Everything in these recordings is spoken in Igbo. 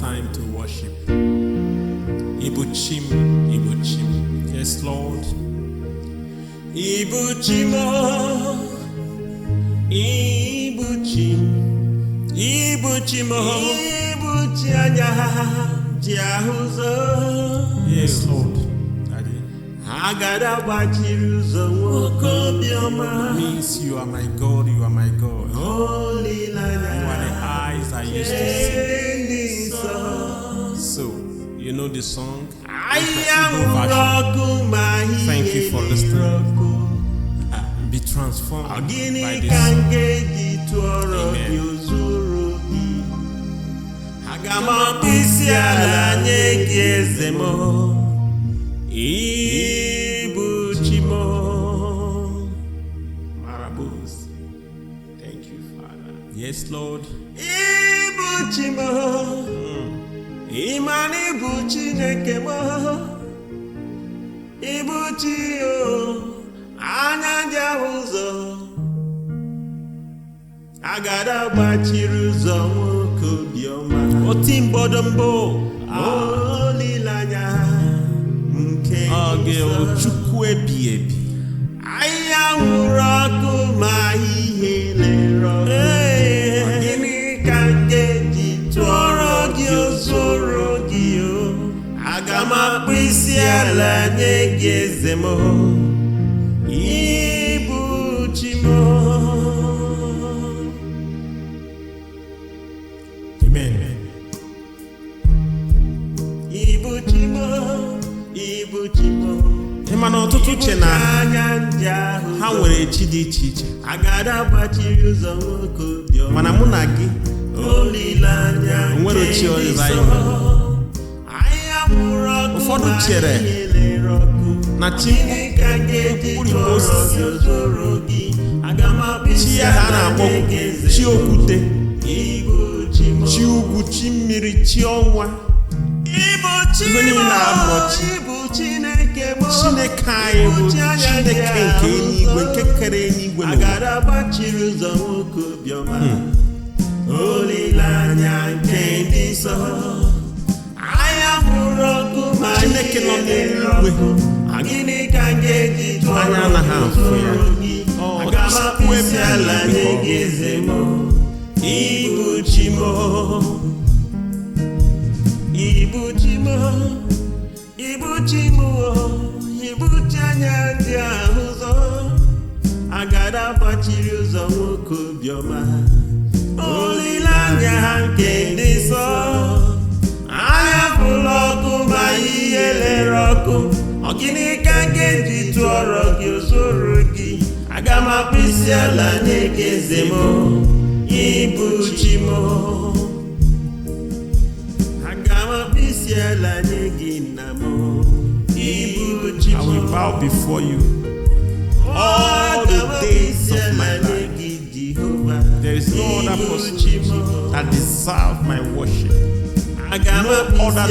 time to worship. Ibuchim, Ibuchim. Yes, Lord. Ibuchimo, Ibuchim, Ibuchimo, Ibuchianya, Jahuzo. Yes, Lord. Means you are my God, you are my God. Holy You are the eyes I used to see. So, you know the song? Thank you for listening. Be transformed by this song. Amen. Ibuchimo Marabus. Thank you, Father. Yes, Lord. Ibuchimo Imani buchinekemo Ibuchio Anyanja uzo Agada bachiruzo Kubioma Otimbodombo Olilanya Chukwu ebi ebi. Ayawuraku ma ihe lero. Gịnị ka nke ji tụọrọ gị ozoro gị o? Aga m akpụ isi ala nye gị eze m. Ibuchimo. Amen. Ibuchimo. Ibuchimo. Ịma na ọtụtụ uche na ha nwere chi dị iche iche. Agada gbachiri ụzọ nwoke obiọma. Mana mụ na gị olileanya nwere chi ọzọ anyị. Ụfọdụ chere na chi mkpụrụ osisi, chi ya ha na-akpọ chi okwute, chi ugwu, chi mmiri, chi ọnwa. Ibe niile na-abụ chi. Chineke anyị bụ Chineke nke eluigwe, nke kere eluigwe n'ụwa. Olileanya nke ndị nsọ, Chineke nọ n'eluigwe, gịnị ka m ga-eji anya anaghị afụ ya. Aga m akpụ isi ala nye gị eze m. Ibuchimo, Ibuchimo, Ibuchimo, Ibuchi anya ndị ahụ ụzọ. Agada gbachiri ụzọ nwoke obiọma. Olileanya ha nke ndị nsọ, anya pụrụ ọkụ ma ihe lere ọkụ. Ọ gịnị ka m ga-eji tụọrọ gị ozoro gị? Aga m akpụ isi ala nye gị eze m. Ibuchimo, aga m akpụ isi ala nye gị nna m. Ibuchimo, I will bow before you all the days of my life. There is no other person that deserves my worship. No other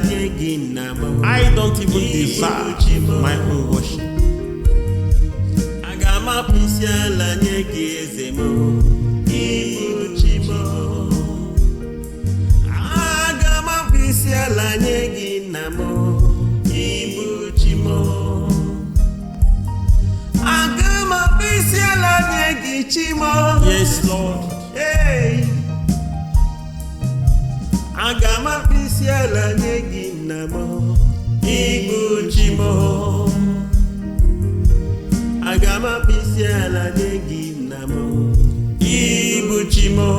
thing. I don't even deserve my own worship. Yes, Lord. Hey. Aga m akpụ isi ala nye gị nna m. Ibuchimo, aga m akpụ isi ala nye gị nna m. Ibuchimo,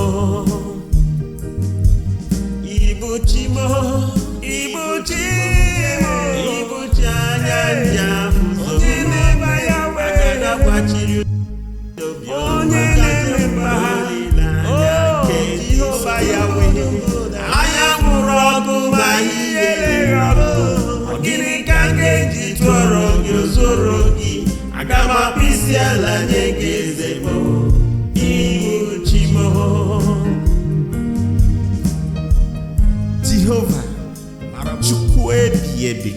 Ibuchimo, Ibuchimo, Ibuchi anya ndị ahụ ụzọ. Agada gbachiri onye na-eme mba ha. Jehova Yahweh, anya nwụrụ ọkụ ma ihe lere ọkụ. Gịnị ka m ga-eji tụọrọ gị ozoro gị? Aga m akpụ isi ala nye gị eze m. Ibuchimo, Jehova Chukwu ebi ebi,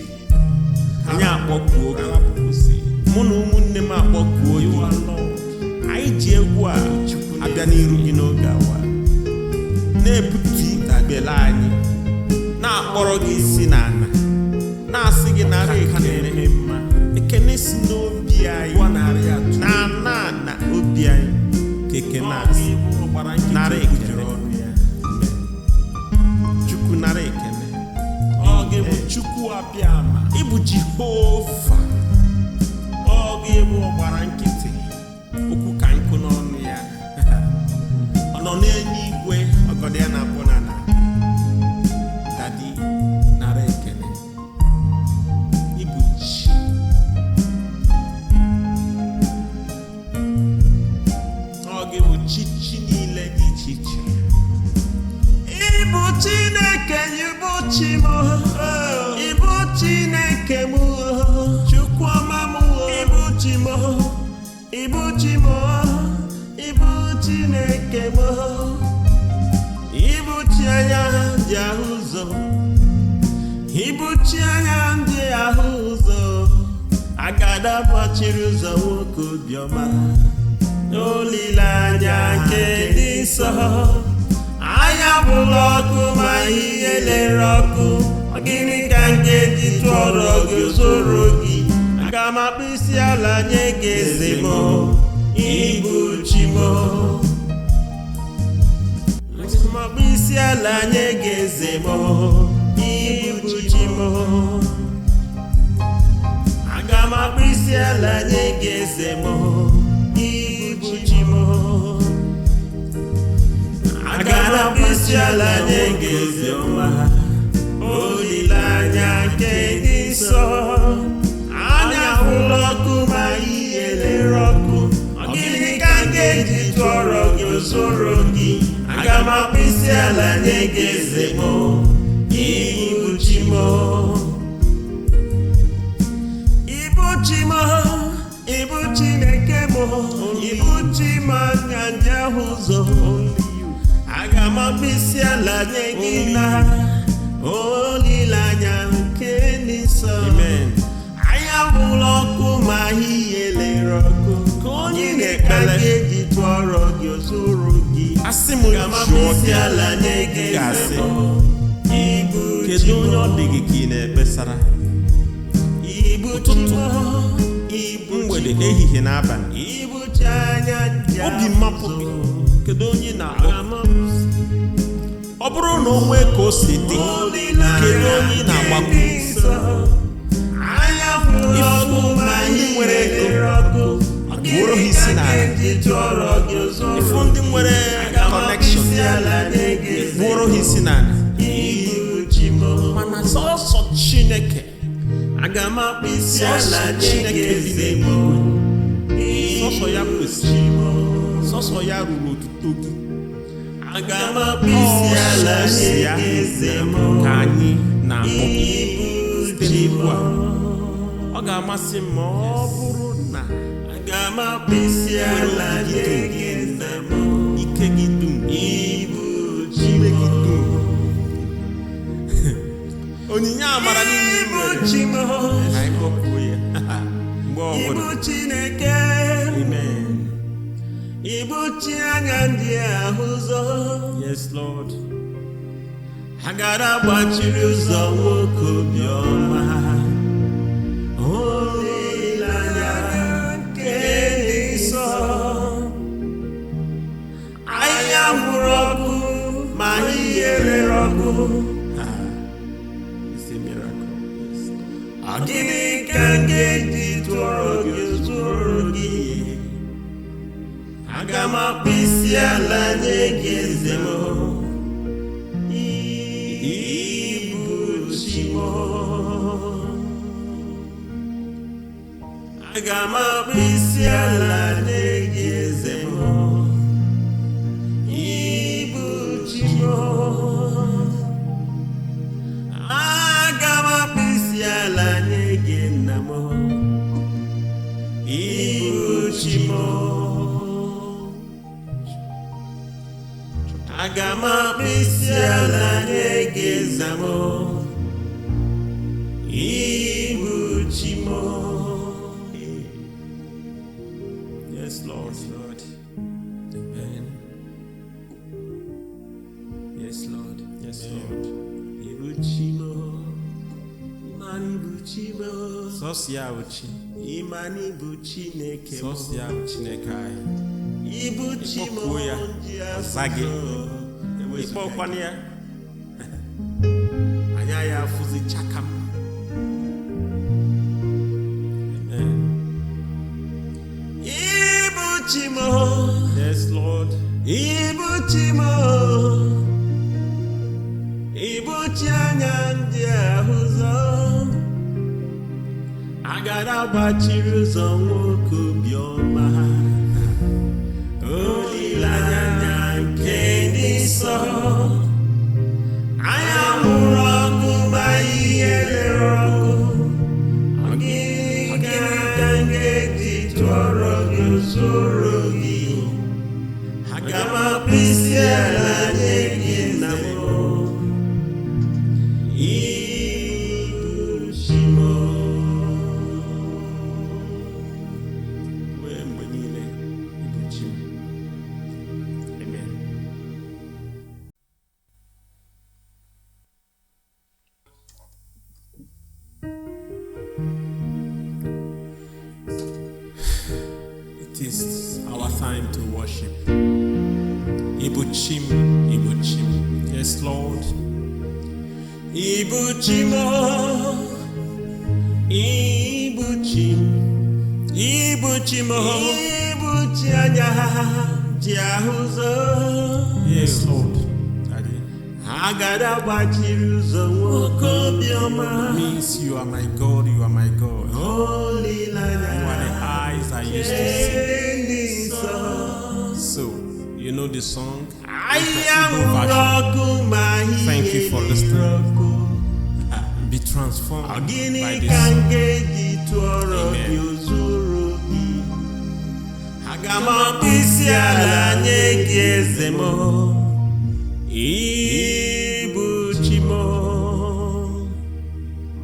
anyị akpọkuo gị. Mụ na ụmụnne m akpọkuo gị. Anyị ji egwu a abịa n'iru gị n'oge awa, na-ebupụta ekpere anyị na-akpọrọ gị isi n'ala na-asị gị nara ekene si n'obi anyị na obi anyị ka ekene asị nara ekene Chukwu nara ekene ọ ga-ebu Chukwu abịa ama ịbụ Jehova ọ ga-ebu ọgbara nkịtị okwu ka nkụ n'ọnụ ya ọ nọ n'eluigwe ọgọdọ ya na-abụ na dadi nara ekene ịbụ chi ọ ga-ebu chi niile dị iche iche ịbụ Chineke ịbụ chi m ịbụ Chineke m Chukwu ọma m ịbụ chi m ịbụ chi m ịbụ Chineke m ịbụ chi anya ndị ahụ ụzọ ịbụ chi anya ndị ahụ ụzọ agada gbachiri ụzọ nwoke obiọma n'olileanya nke dị nsọ anya bụla ọkụ ma ihe lere ọkụ gịnị ka m ga-eji tụọrọ gị zoro gị aga m akpụ isi ala nye gị eze m ịbụ chi m akpụ isi ala nye gị eze m ịbụ chi m aga m akpụ isi ala nye gị eze m ịbụ chi m aga m akpụ isi ala nye gị eze ọma olileanya nke dị nsọ anya hụrụ ọkụ ma ihe lere ọkụ gịnị ka m ga-eji tụọrọ gị zoro gị aga m akpụ isi ala nye gị eze m ịbụ chi m ịbụ chi m ịbụ Chineke m ịbụ chi m anya ndị ahụ ụzọ aga m akpụ isi ala nye gị na olileanya nke dị nsọ anya hụrụ ọkụ ma ihe lere ọkụ ka onye na-ekpele ga-eji tụọrọ gị zoro gị asị m aga m akpụ isi ala nye gị ga-asị ịbụ kedu onye ọ dị gị ka ị na-ekpesara ịbụ ụtụtụ mgbede ehihie na abalị ịbụ chi anya obi mmapụ gị kedu onye na-akpọ ọ bụrụ na o nwee ka o si dị kedu onye ị na-agbakọ ndị nwere ego gbuoro ha isi n'ala ifu ndị nwere kọnekshọn gbuoro ha isi n'ala mana sọsọ Chineke aga m akpụ isi ala Chineke bi n'eluigwe sọsọ ya kwesịrị sọsọ ya ruru otuto gị aga m akpụ isi ala nye gị eze m ka anyị na-akpọ site n'egwu a ọ ga-amasị m ma ọ bụrụ na aga m akpụ isi ala nye gị eze m ike gị dum ịbụ ire gị dum onyinye amara niile ịbụ chi m anyị kpọpụo ya mgbe ọbụla ịbụ Chineke amen ịbụ chi anya ndị ahụ ụzọ yes Lord agara gbachiri ụzọ nwoke obiọma olileanya nke dị nsọ anya hụrụ ọkụ ma ihe rere ọkụ it's a miracle yes ọ gịnị ka m ga-eji tụọrọ gị zoro gị aga m akpụ isi ala nye gị eze m ịbụ chi m aga m akpụ isi ala nye gị eze m ịbụ chi m aga m akpụ isi ala nye gị nna m ịbụ chi m aga m akpụ isi ala nye gị eze m ịbụ chi m yes Lord amen yes Lord ịbụ chi m Sọsịa uchi. Imani bụ Chineke m. Sọsịa Chineke anyị. Ibu chi m Ịkpọkuo ya, ọza gị. Ịkpọkwana ya. Anya ya afụzi chakam. Amen. Ibu chi m. Yes, Lord. Ibu chi m. Ibu chi anya ndị ahụ ụzọ. Agara gbachiri ụzọ nwoke obiọma. Olileanya nke ndị nsọ. Anya mụrụ ọkụ ma ihe lere ọkụ. Ọ gịnị ka m ga-eji tụọrọ gị usoro gị? Aga m akpụ isi ala nye gị nna m. It is our time to worship. Ibuchim, Ibuchim. Yes, Lord. Ibuchim, Ibuchim, Ibuchim, Ibuchi anya ji ahụ ụzọ. Yes, Lord. Daddy. Agada gbachiri ụzọ nwoke obiọma. Means you are my God, you are my God. Olileanya. You are the eyes I used to see. So, you know the song? Thank you for listening. Be transformed by this song.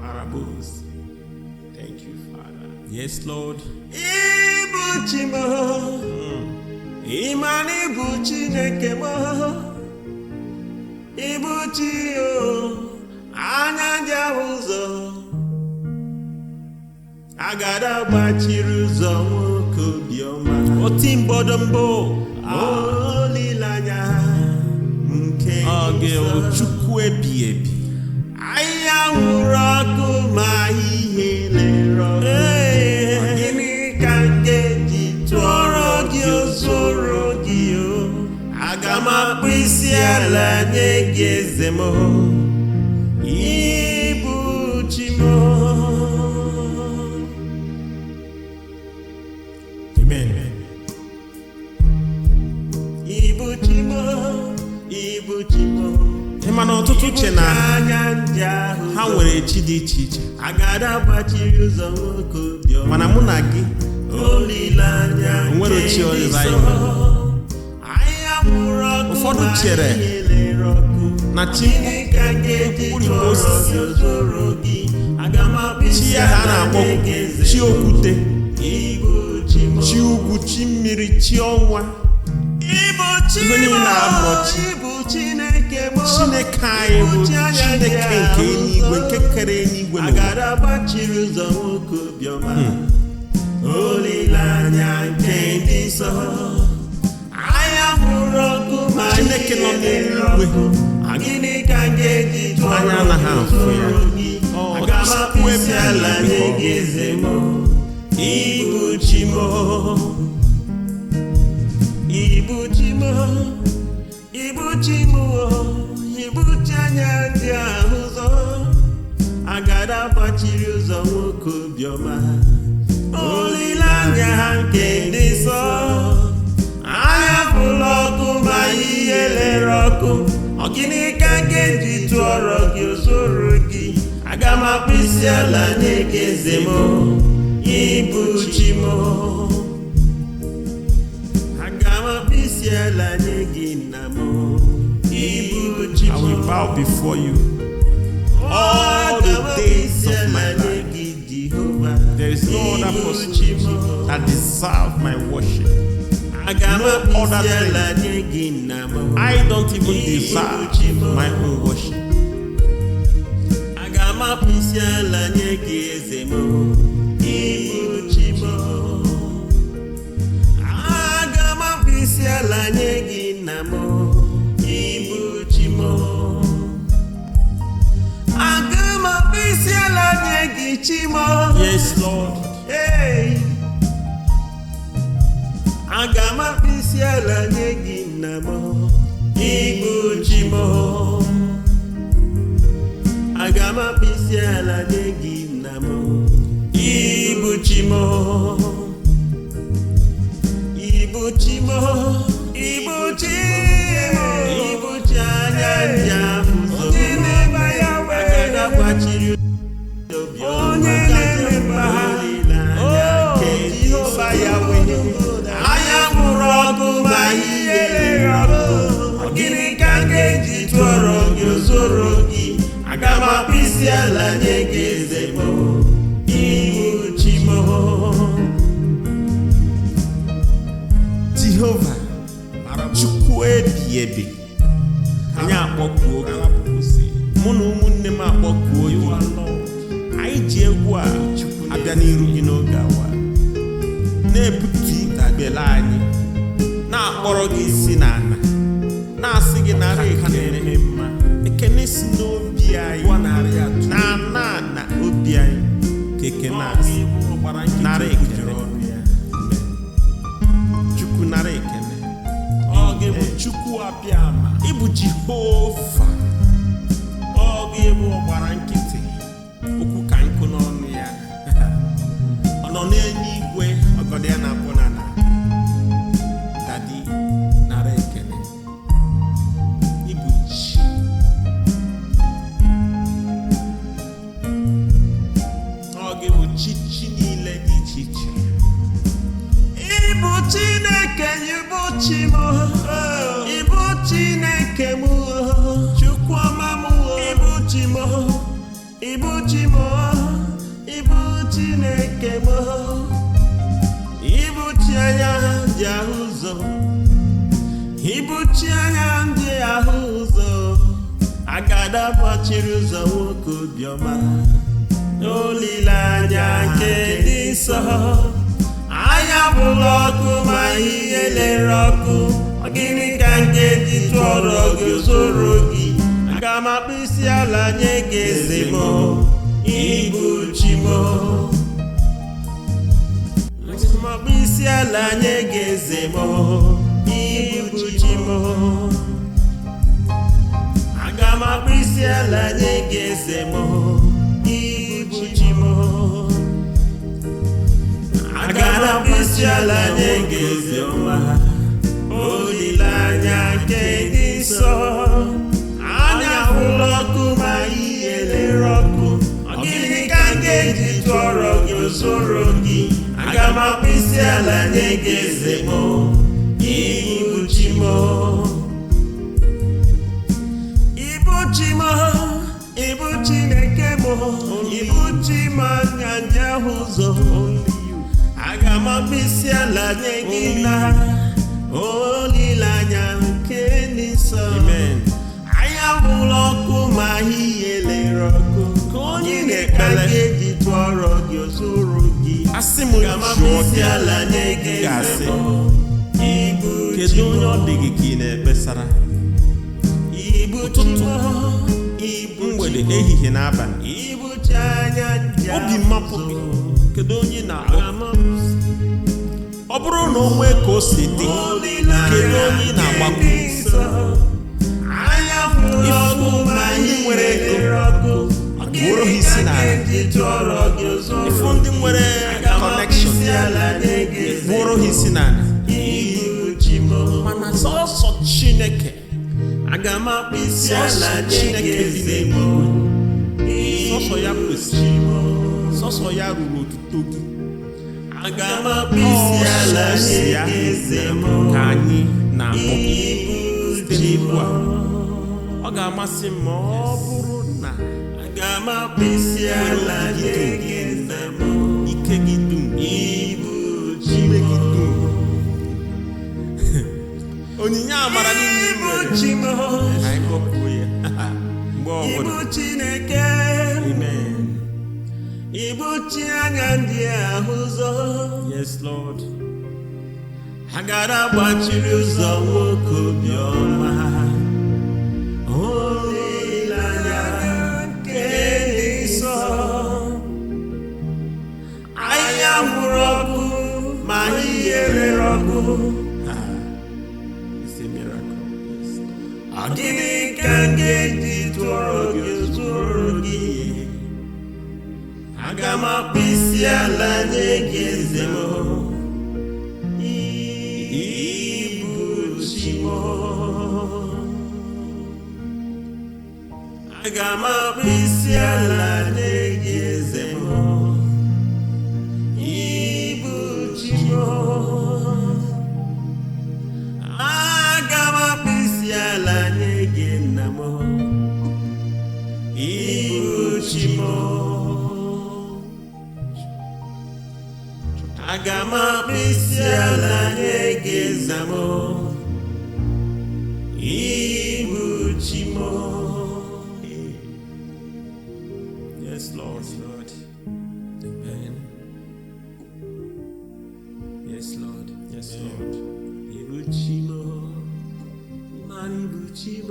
Marabous. Thank you, Father. Yes, Lord. Ibuchimo. Imani bụ Chineke m. Ibuchi o. Anya ndị ahụ ụzọ. Agada gbachiri ụzọ nwoke obiọma. Oti mgbọdọmbọ. Olileanya nke nsọ. Chukwu ebighị ebi. Anya nwụrụ ọkụ ma ihe lere ọkụ. Gịnị ka m ga-eji tụọrọ gị usoro gị o? Aga m akpụ isi ala nye gị eze m. Ibuchi m. Amen. Ibuchi m. Ibuchi m. Ịma na ọtụtụ uche na ha nwere chi dị iche iche. Agada gbachiri ụzọ nwoke obiọma. Mana mụ na gị Olileanya nwere chi ọzọ anyị nwere. Ụfọdụ chere na chi mkpụrụ osisi, chi ya ha na-akpọ chi okwute, chi ugwu, chi mmiri, chi ọnwa. Ibe niile na-abụ chi. Chineke anyị bụ Chineke nke eluigwe, nke kere eluigwe n'ụwa. Olileanya nke ndị nsọ. Chineke nọ n'eluigwe. Gịnị ka m ga-eji anya anaghị afụ ya. Aga m akpụ isi ala nye gị eze m. Ibuchi m. Ibuchi m. Ibuchi m. Ibuchi anya ndị ahụ ụzọ. Agada gbachiri ụzọ nwoke obiọma. Olileanya nke ndị nsọ. Anya fụlụ ọkụ ma ihe lere ọkụ. Ọ gịnị ka m ga-eji tụọrọ gị usoro gị? Aga m akpụ isi ala nye gị eze m. Ibuchi m. Aga m akpụ isi ala nye gị nna m. Ibuchi m. I will bow before you all the days of my life. There is no other person that deserves my worship. No other thing. I don't even deserve my own worship. Aga m akpụ isi ala nye gị eze m. Chimo. Yes, Lord. Hey. Aga m akpụ isi ala nye gị nna m, ịbụ Chimo. Aga m akpụ isi ala nye gị nna m, ịbụ Chimo. Ịbụ Chimo, ịbụ Chimo, ịbụ chi anya ndị ahụ ụzọ. Onye na-eme ya wee agada gbachiri onye na-eme mba ha. Jehova ya wee anya mụrụ ọkụ ma ihe lere ọkụ. Gịnị ka m ga-eji tụọrọ gị ozoro gị? Aga m akpụ isi ala nye gị eze m, ịbụ Chimo. Jehova, Chukwu ebighị ebi, anyị akpọkuo gị. Mụ na ụmụnne m akpọkuo gị. Anyị ji egwu a abịa n'iru gị n'oge awa, na-ebutu ikpele anyị, na-akpọrọ gị isi n'ala, na-asị gị nara ekele mma. Ekene si n'obi anyị, na obi anyị ka ekene asị. Nara ekele Chukwu, nara ekele. Ọ gị bụ Chukwu apịa ama. Ịbụ Jehova. Ọ gị bụ ọgbara nkịtị, Okwu ka nkụ n'ọnụ ya. Ọ nọ n'eluigwe, ọgọdọ ya na-apụ n'ala. Dadi, nara ekele. Ịbụ chi. Ọ gị bụ chi niile dị iche iche. ịbụ Chineke, ịbụ Chimo. Ịbụ Chineke m, Chukwu ọma m. Ịbụ Chimo, ịbụ Chimo, ịbụ Chineke m. Ịbụ chi anya ndị ahụ ụzọ. Ịbụ chi anya ndị ahụ ụzọ. Agada gbachiri ụzọ nwoke obiọma. Olileanya nke dị nsọ. Anya bụrụ ọkụ ma ihe lere ọkụ. Gịnị ka m ga-eji tụọrọ gị ozoro gị? Aga m akpụ isi ala nye gị eze m, ịbụ Chimo. Aga m akpụ isi ala nye gị eze m, ịbụ Chimo. Aga m akpụ isi ala nye gị eze m, ịbụ Chimo. Aga m akpụ isi ala nye gị eze ọma. Olileanya nke dị nsọ. Anya hụrụ ọkụ ma ihe lere ọkụ. Gịnị ka m ga-eji tụọrọ gị ozoro gị? Aga m akpụ isi ala nye gị eze m, ịbụ Chimo. Ịbụ Chimo, ịbụ Chineke m, ịbụ Chimo anya ndị ahụ ụzọ. Aga m akpụ isi ala nye gị na olileanya nke dị nsọ. Amen. Anya hụrụ ọkụ ma ihe lere ọkụ. Onye na-ekpe ga-eji tụọrọ gị ozoro gị. Asị m Aga m akpụ isi ala nye gị eze m, ịbụ kedu onye ọ dị gị ka ị na-ekpesara? ịbụ Chimo, ịbụ Mgbede, Chimo, ehihie na abalị, ịbụ chi anya ndị obi ahụ mmapụ ụzọ. gị. Kedu onye na-akpọ? Aga m akpụ Ọ bụrụ na o nwee ka o si dị, kedu onye ị na-agbakọ? anya hụrụ ọkụ ma ndị nwere ihe ego, lere ọkụ. bụrụ ha isi n'ala. Ifu ndị nwere connection, bụrụ ha isi n'ala. Mana sọsọ Chineke, Aga m akpụ isi ala Chineke bi n'elu, sọsọ ya kwesịrị, sọsọ ya ruru otuto gị. Aga m akpụ isi ala ya eze m, ka anyị na-akpọ site n'ikwu a. Ọ ga-amasị m ma ọ bụrụ na Aga m akpụ isi ala eze m, ike gị dum, ịbụ ume gị Chimo. dum, onyinye amara niile Ịbụ nwere, Chimo, ka anyị gọpụrụ ya mgbe ọbụla. ịbụ Chineke. Amen. Ịbụ chi anya ndị ahụ ụzọ. Yes, Lord. Agada gbachiri ụzọ nwoke obiọma. Olileanya nke dị nsọ. anya mụrụ ọkụ ma ihe rere ọkụ. It's a miracle. Ọ gịnị ka m ga-eji tụọrọ gị zụrụ gị? Aga m akpụ isi ala nye gị eze m. Ịbụ chi m. Aga m akpụ isi ala nye gị eze m. Ịbụ chi m. Aga m akpụ isi ala nye gị nna m. Ịbụ chi m. Aga m akpụ isi ala nye gị eze m. Ịbụ chi m. Yes, Lord. Lord. Amen. Yes, Lord. Yes, Lord. Ịbụ chi m. Ịmara ịbụ chi m.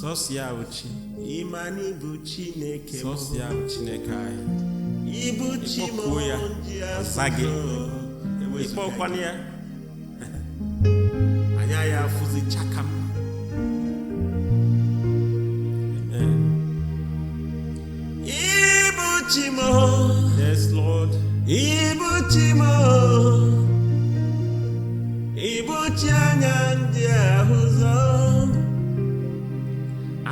Sọsịa uchi. Ịmara ịbụ Chineke m. Sọsịa Chineke anyị. Ịbụ chi m. Ịkpọkuo ya, ọza gị. Ịkpọkwana ya. Anya ya afụzi chakam. Amen. Ịbụ chi m. Yes, Lord. Ịbụ chi m. Ịbụ chi anya ndị ahụ ụzọ.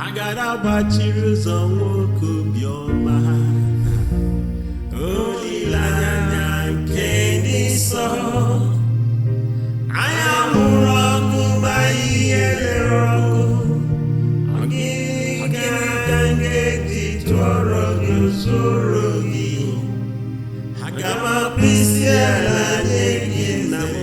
Agara gbachiri ụzọ nwoke obiọma. Olileanya nke ndị nsọ. Anya mụrụ ọkụ ma ihe rere ọkụ. Ọ gịnị ka m ga-eji tụọrọ gị zụrụ gị? Aga m akpụ isi ala nye gị nna m.